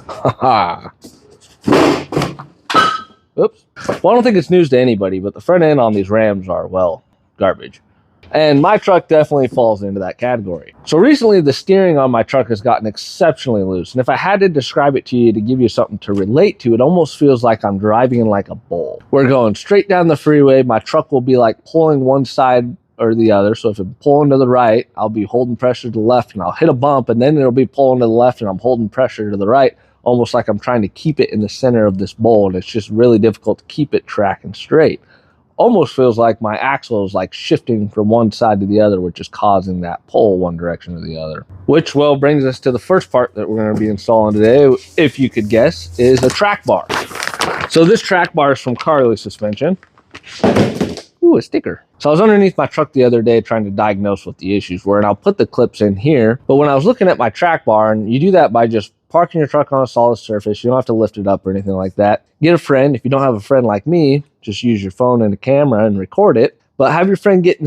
Haha. Oops. Well, I don't think it's news to anybody, but the front end on these Rams are, well, garbage. And my truck definitely falls into that category. So recently, the steering on my truck has gotten exceptionally loose. And if I had to describe it to you to give you something to relate to, it almost feels like I'm driving like a bull. We're going straight down the freeway. My truck will be like pulling one side or the other. So if I'm pulling to the right, I'll be holding pressure to the left and I'll hit a bump, and then it'll be pulling to the left and I'm holding pressure to the right, almost like I'm trying to keep it in the center of this bowl. And it's just really difficult to keep it tracking straight. Almost feels like my axle is like shifting from one side to the other, which is causing that pull one direction or the other. Which, well, brings us to the first part that we're going to be installing today, if you could guess, is a track bar. So this track bar is from Carli Suspension. Ooh, a sticker. So I was underneath my truck the other day trying to diagnose what the issues were, and I'll put the clips in here. But when I was looking at my track bar, and you do that by just parking your truck on a solid surface, you don't have to lift it up or anything like that. Get a friend. If you don't have a friend like me, just use your phone and a camera and record it. But have your friend get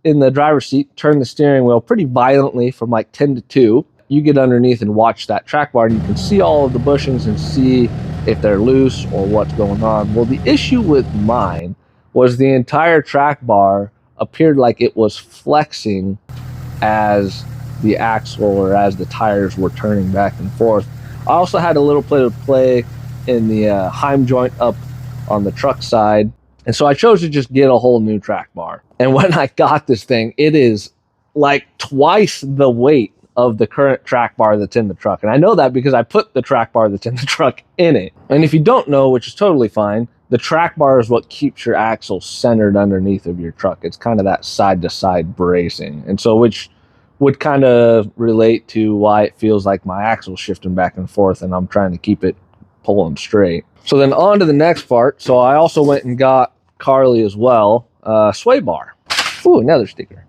in the driver's seat, turn the steering wheel pretty violently from like 10 to 2. You get underneath and watch that track bar, and you can see all of the bushings and see if they're loose or what's going on. Well, the issue with mine was the entire track bar appeared like it was flexing as the axle or as the tires were turning back and forth. I also had a little bit of play in the Heim joint up on the truck side, and so I chose to just get a whole new track bar. And when I got this thing, it is like twice the weight of the current track bar that's in the truck. And I know that because I put the track bar that's in the truck in it. And if you don't know, which is totally fine, the track bar is what keeps your axle centered underneath of your truck. It's kind of that side-to-side bracing. And so which would kind of relate to why it feels like my axle's shifting back and forth and I'm trying to keep it pulling straight. So then on to the next part. So I also went and got Carli as well, Sway bar. Ooh, another sticker.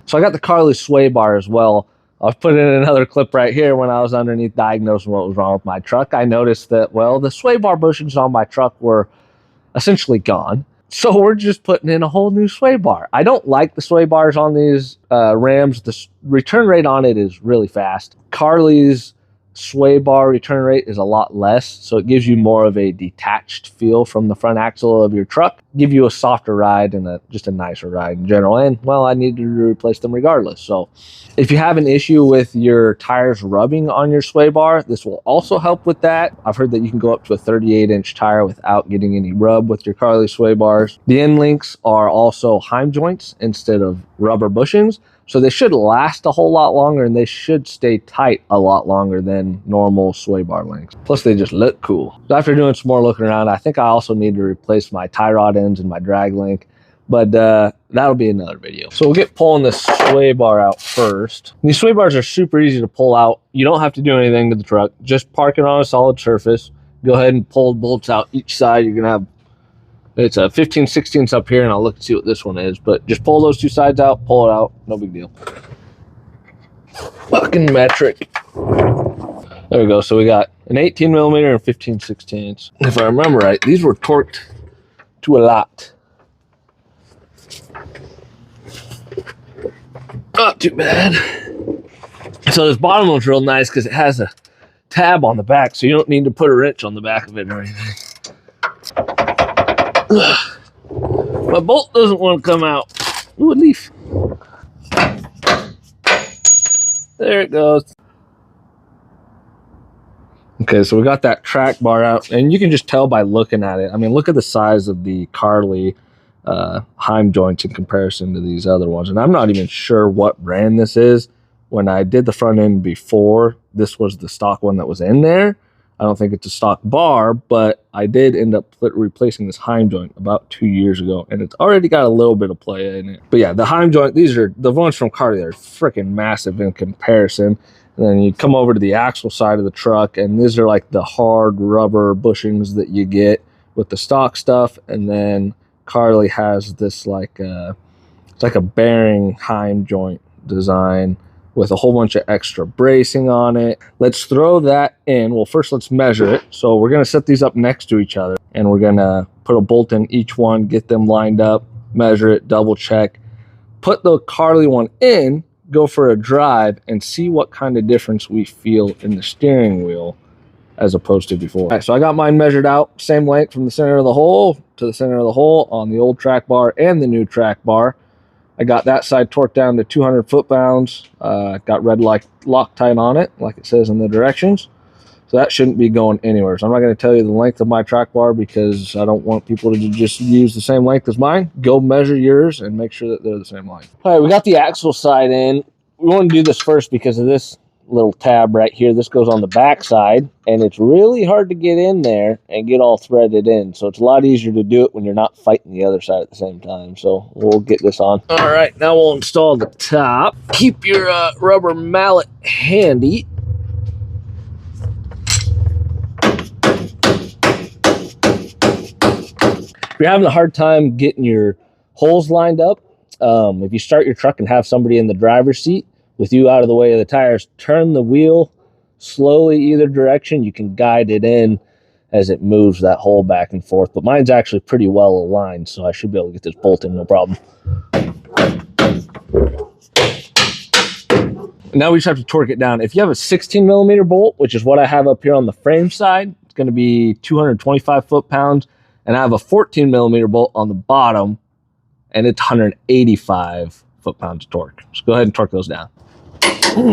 So I got the Carli Sway bar as well. I've put in another clip right here. When I was underneath diagnosing what was wrong with my truck, I noticed that, well, the sway bar bushings on my truck were essentially gone. So we're just putting in a whole new sway bar. I don't like the sway bars on these Rams. The return rate on it is really fast. Carli's sway bar return rate is a lot less, so it gives you more of a detached feel from the front axle of your truck, give you a softer ride and just a nicer ride in general. And, well, I needed to replace them regardless. So if you have an issue with your tires rubbing on your sway bar, this will also help with that. I've heard that you can go up to a 38-inch tire without getting any rub with your Carli sway bars. The end links are also Heim joints instead of rubber bushings, so they should last a whole lot longer, and they should stay tight a lot longer than normal sway bar links. Plus, they just look cool. So after doing some more looking around, I think I also need to replace my tie rod ends and my drag link, but that'll be another video. So we'll get pulling this sway bar out first. These sway bars are super easy to pull out. You don't have to do anything to the truck. Just park it on a solid surface. Go ahead and pull bolts out each side. You're gonna have, it's a 15/16 up here, and I'll look and see what this one is. But just pull those two sides out, pull it out, no big deal. Fucking metric. There we go. So we got an 18mm and 15/16. If I remember right, these were torqued to a lot. Not too bad. So this bottom one's real nice because it has a tab on the back, so you don't need to put a wrench on the back of it or anything. My bolt doesn't want to come out. Ooh, a leaf. There it goes. Okay, so we got that track bar out, and you can just tell by looking at it. I mean, look at the size of the Carli Heim joints in comparison to these other ones. And I'm not even sure what brand this is. When I did the front end before, this was the stock one that was in there. I don't think it's a stock bar, but I did end up replacing this Heim joint about 2 years ago, and it's already got a little bit of play in it. But yeah, the Heim joint, these are the ones from Carli. They're freaking massive in comparison. And then you come over to the axle side of the truck, and these are like the hard rubber bushings that you get with the stock stuff. And then Carli has this like it's like a bearing Heim joint design with a whole bunch of extra bracing on it. Let's throw that in. Well, first let's measure it. So we're gonna set these up next to each other, and we're gonna put a bolt in each one, get them lined up, measure it, double check, put the Carli one in, go for a drive, and see what kind of difference we feel in the steering wheel as opposed to before. All right, so I got mine measured out, same length from the center of the hole to the center of the hole on the old track bar and the new track bar. I got that side torqued down to 200 foot-pounds. Got red Loctite on it, like it says in the directions. So that shouldn't be going anywhere. So I'm not going to tell you the length of my track bar because I don't want people to just use the same length as mine. Go measure yours and make sure that they're the same length. All right, we got the axle side in. We want to do this first because of this little tab right here. This goes on the back side, and it's really hard to get in there and get all threaded in. So it's a lot easier to do it when you're not fighting the other side at the same time. So we'll get this on. All right, now we'll install the top. Keep your rubber mallet handy. If you're having a hard time getting your holes lined up, if you start your truck and have somebody in the driver's seat with you out of the way of the tires, turn the wheel slowly either direction. You can guide it in as it moves that hole back and forth. But mine's actually pretty well aligned, so I should be able to get this bolt in no problem. Now we just have to torque it down. If you have a 16 millimeter bolt, which is what I have up here on the frame side, it's going to be 225 foot-pounds. And I have a 14 millimeter bolt on the bottom, and it's 185 foot-pounds of torque. So go ahead and torque those down. All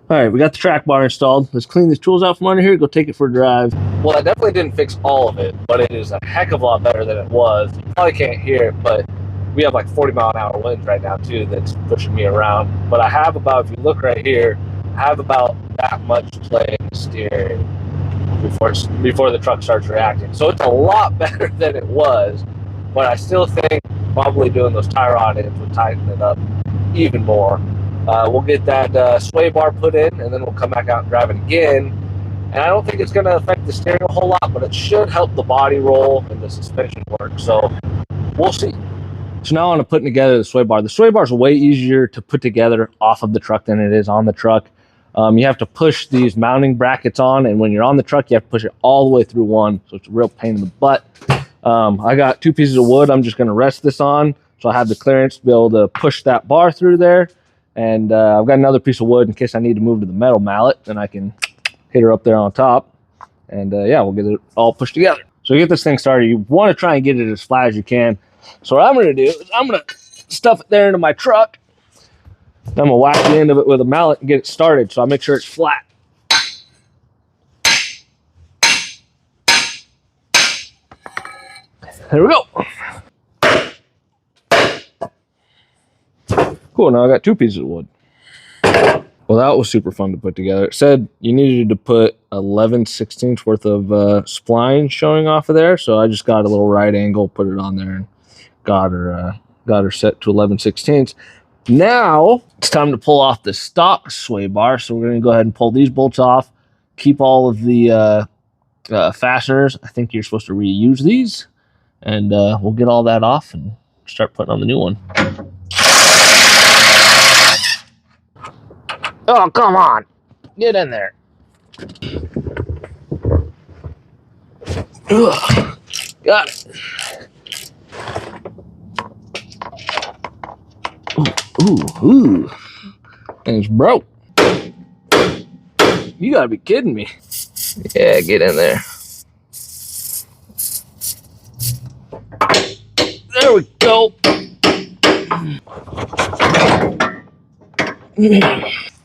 right, we got the track bar installed. Let's clean these tools out from under here, go take it for a drive. Well, I definitely didn't fix all of it, but it is a heck of a lot better than it was. You probably can't hear it, but we have like 40-mile-an-hour winds right now too that's pushing me around. But I have about, if you look right here, I have about that much play in the steering before the truck starts reacting. So it's a lot better than it was, but I still think probably doing those tie rod ends would tighten it up even more. We'll get that sway bar put in, and then we'll come back out and drive it again. And I don't think it's going to affect the steering a whole lot, but it should help the body roll and the suspension work. So we'll see. So now on to putting together the sway bar. The sway bar is way easier to put together off of the truck than it is on the truck. You have to push these mounting brackets on, and when you're on the truck, you have to push it all the way through one, so it's a real pain in the butt. I got 2 pieces of wood I'm just going to rest this on, so I have the clearance to be able to push that bar through there. And I've got another piece of wood in case I need to move to the metal mallet, and I can hit her up there on top. And yeah, we'll get it all pushed together. So to get this thing started, you want to try and get it as flat as you can. So what I'm going to do is I'm going to stuff it there into my truck. Then I'm going to whack the end of it with a mallet and get it started, so I make sure it's flat. There we go. Cool, now I got 2 pieces of wood. Well, that was super fun to put together. It said you needed to put 11/16 worth of spline showing off of there, so I just got a little right angle, put it on there, and got her set to 11/16. Now it's time to pull off the stock sway bar, so we're going to go ahead and pull these bolts off, keep all of the fasteners. I think you're supposed to reuse these, and we'll get all that off and start putting on the new one. Oh, come on. Get in there. Ugh. Got it. Ooh. And it's broke. You gotta be kidding me. Yeah, get in there. There we go.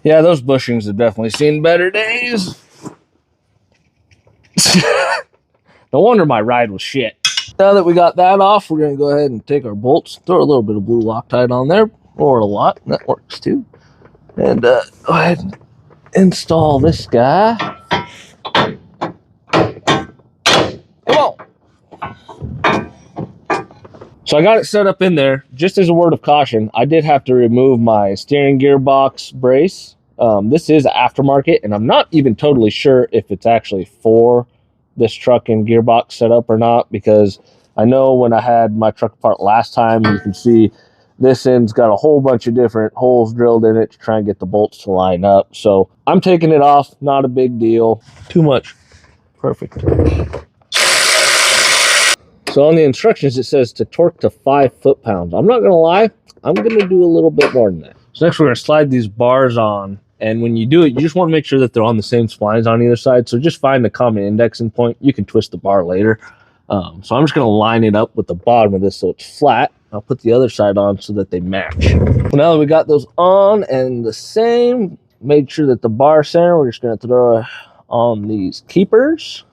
Yeah, those bushings have definitely seen better days. No wonder my ride was shit. Now that we got that off, we're going to go ahead and take our bolts, throw a little bit of blue Loctite on there, or a lot, that works too. And go ahead and install this guy. Come on. So I got it set up in there. Just as a word of caution, I did have to remove my steering gearbox brace. This is aftermarket, and I'm not even totally sure if it's actually for this truck and gearbox setup or not, because I know when I had my truck apart last time, you can see this end's got a whole bunch of different holes drilled in it to try and get the bolts to line up. So I'm taking it off, not a big deal. Too much. Perfect. So on the instructions, it says to torque to 5 foot-pounds. I'm not going to lie, I'm going to do a little bit more than that. So next we're going to slide these bars on, And when you do it, you just want to make sure that they're on the same splines on either side. So just find the common indexing point. You can twist the bar later. So I'm just going to line it up with the bottom of this so it's flat. I'll put the other side on so that they match. Well, now that we got those on and the same, made sure that the bar center, we're just going to throw on these keepers.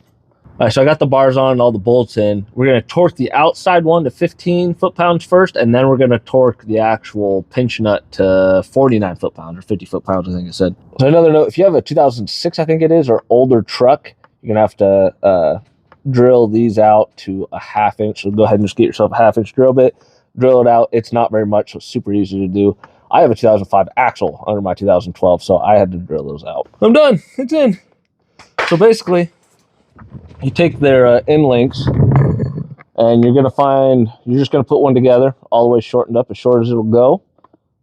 All right, so I got the bars on and all the bolts in. We're going to torque the outside one to 15 foot-pounds first, and then we're going to torque the actual pinch nut to 49 foot-pounds or 50 foot-pounds, I think it said. So another note, if you have a 2006, I think it is, or older truck, you're going to have to drill these out to a 1/2 inch. So go ahead and just get yourself a 1/2 inch drill bit, drill it out. It's not very much, so it's super easy to do. I have a 2005 axle under my 2012, so I had to drill those out. I'm done. It's in. So basically, you take their end links, and you're just gonna put one together, all the way shortened up, as short as it'll go.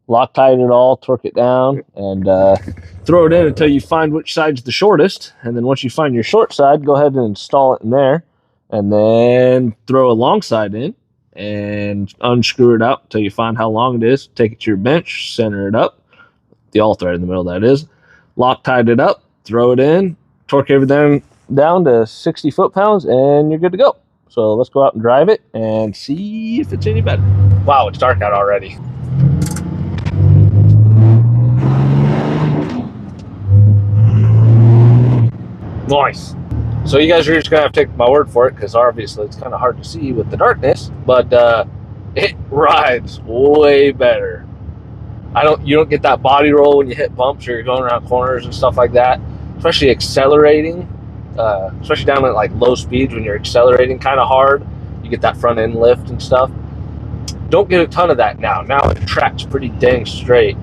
Loctite it all, torque it down, and throw it in until you find which side's the shortest. And then once you find your short side, go ahead and install it in there, and then throw a long side in and unscrew it out until you find how long it is. Take it to your bench, center it up, the all thread in the middle, that is. Loctite it up, throw it in, torque everything down to 60 foot-pounds, and you're good to go. So let's go out and drive it and see if it's any better. Wow, it's dark out already. Nice. So you guys are just gonna have to take my word for it, because obviously it's kind of hard to see with the darkness, but it rides way better. You don't get that body roll when you hit bumps or you're going around corners and stuff like that, especially accelerating. Especially down at like low speeds when you're accelerating kind of hard, you get that front end lift and stuff. Don't get a ton of that now. Now it tracks pretty dang straight.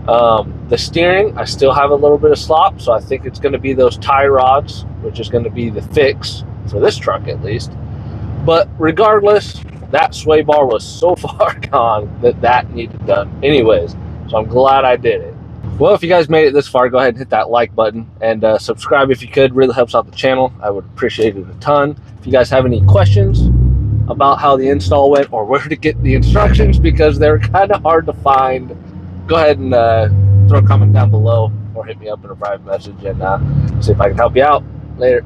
The steering, I still have a little bit of slop, so I think it's going to be those tie rods, which is going to be the fix for this truck at least. But regardless, that sway bar was so far gone that needed done anyways. So I'm glad I did it. Well, if you guys made it this far, go ahead and hit that like button and subscribe if you could. Really helps out the channel. I would appreciate it a ton. If you guys have any questions about how the install went or where to get the instructions, because they're kind of hard to find, go ahead and throw a comment down below or hit me up in a private message and see if I can help you out. Later.